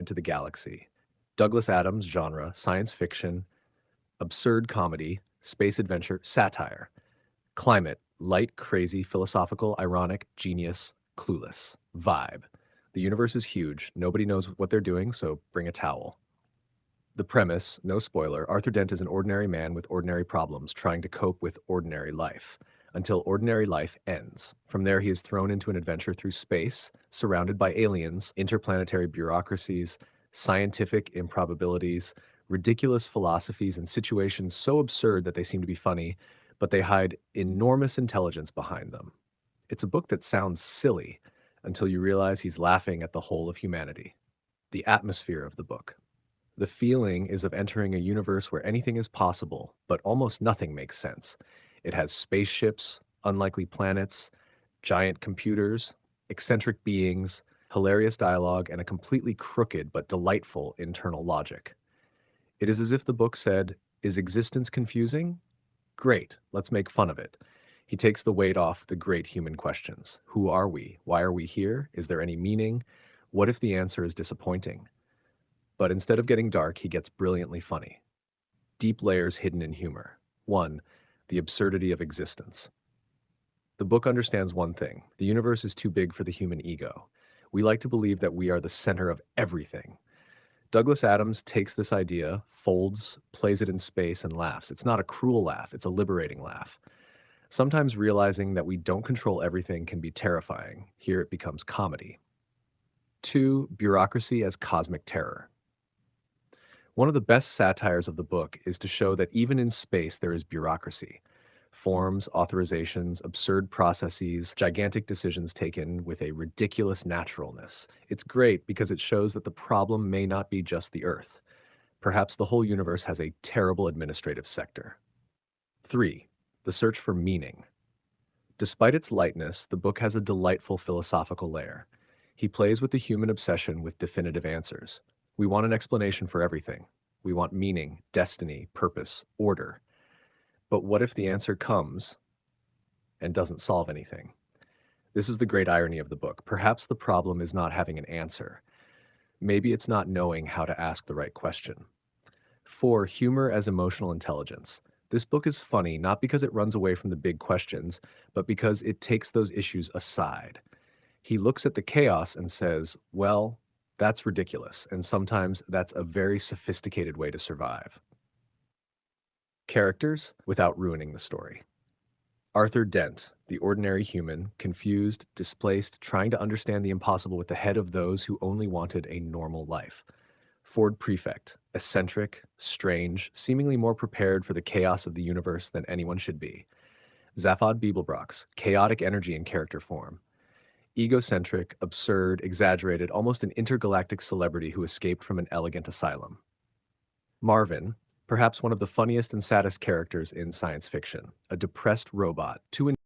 into the galaxy. Douglas Adams genre, science fiction, absurd comedy, space adventure, satire. Climate, light, crazy, philosophical, ironic, genius, clueless. Vibe. The universe is huge. Nobody knows what they're doing, so bring a towel. The premise, no spoiler, Arthur Dent is an ordinary man with ordinary problems trying to cope with ordinary life until ordinary life ends. From there, he is thrown into an adventure through space, surrounded by aliens, interplanetary bureaucracies, scientific improbabilities, ridiculous philosophies, and situations so absurd that they seem to be funny, but they hide enormous intelligence behind them. It's a book that sounds silly until you realize he's laughing at the whole of humanity. The atmosphere of the book. The feeling is of entering a universe where anything is possible, but almost nothing makes sense. It has spaceships, unlikely planets, giant computers, eccentric beings, hilarious dialogue, and a completely crooked but delightful internal logic. It is as if the book said, "Is existence confusing? Great, let's make fun of it." He takes the weight off the great human questions. Who are we? Why are we here? Is there any meaning? What if the answer is disappointing? But instead of getting dark, he gets brilliantly funny. Deep layers hidden in humor. 1. The absurdity of existence. The book understands one thing: the universe is too big for the human ego. We like to believe that we are the center of everything. Douglas Adams takes this idea, folds, plays it in space, and laughs. It's not a cruel laugh, it's a liberating laugh. Sometimes realizing that we don't control everything can be terrifying. Here it becomes comedy. 2. Bureaucracy as cosmic terror. One of the best satires of the book is to show that even in space there is bureaucracy. Forms, authorizations, absurd processes, gigantic decisions taken with a ridiculous naturalness. It's great because it shows that the problem may not be just the Earth. Perhaps the whole universe has a terrible administrative sector. 3. The search for meaning. Despite its lightness, the book has a delightful philosophical layer. He plays with the human obsession with definitive answers. We want an explanation for everything. We want meaning, destiny, purpose, order. But what if the answer comes and doesn't solve anything? This is the great irony of the book. Perhaps the problem is not having an answer. Maybe it's not knowing how to ask the right question. 4. Humor as emotional intelligence. This book is funny not because it runs away from the big questions, but because it takes those issues aside. He looks at the chaos and says, well, that's ridiculous, and sometimes that's a very sophisticated way to survive. Characters without ruining the story. Arthur Dent, the ordinary human, confused, displaced, trying to understand the impossible with the head of those who only wanted a normal life. Ford Prefect, eccentric, strange, seemingly more prepared for the chaos of the universe than anyone should be. Zaphod Beeblebrox, chaotic energy in character form. Egocentric, absurd, exaggerated, almost an intergalactic celebrity who escaped from an elegant asylum. Marvin, perhaps one of the funniest and saddest characters in science fiction, a depressed robot, too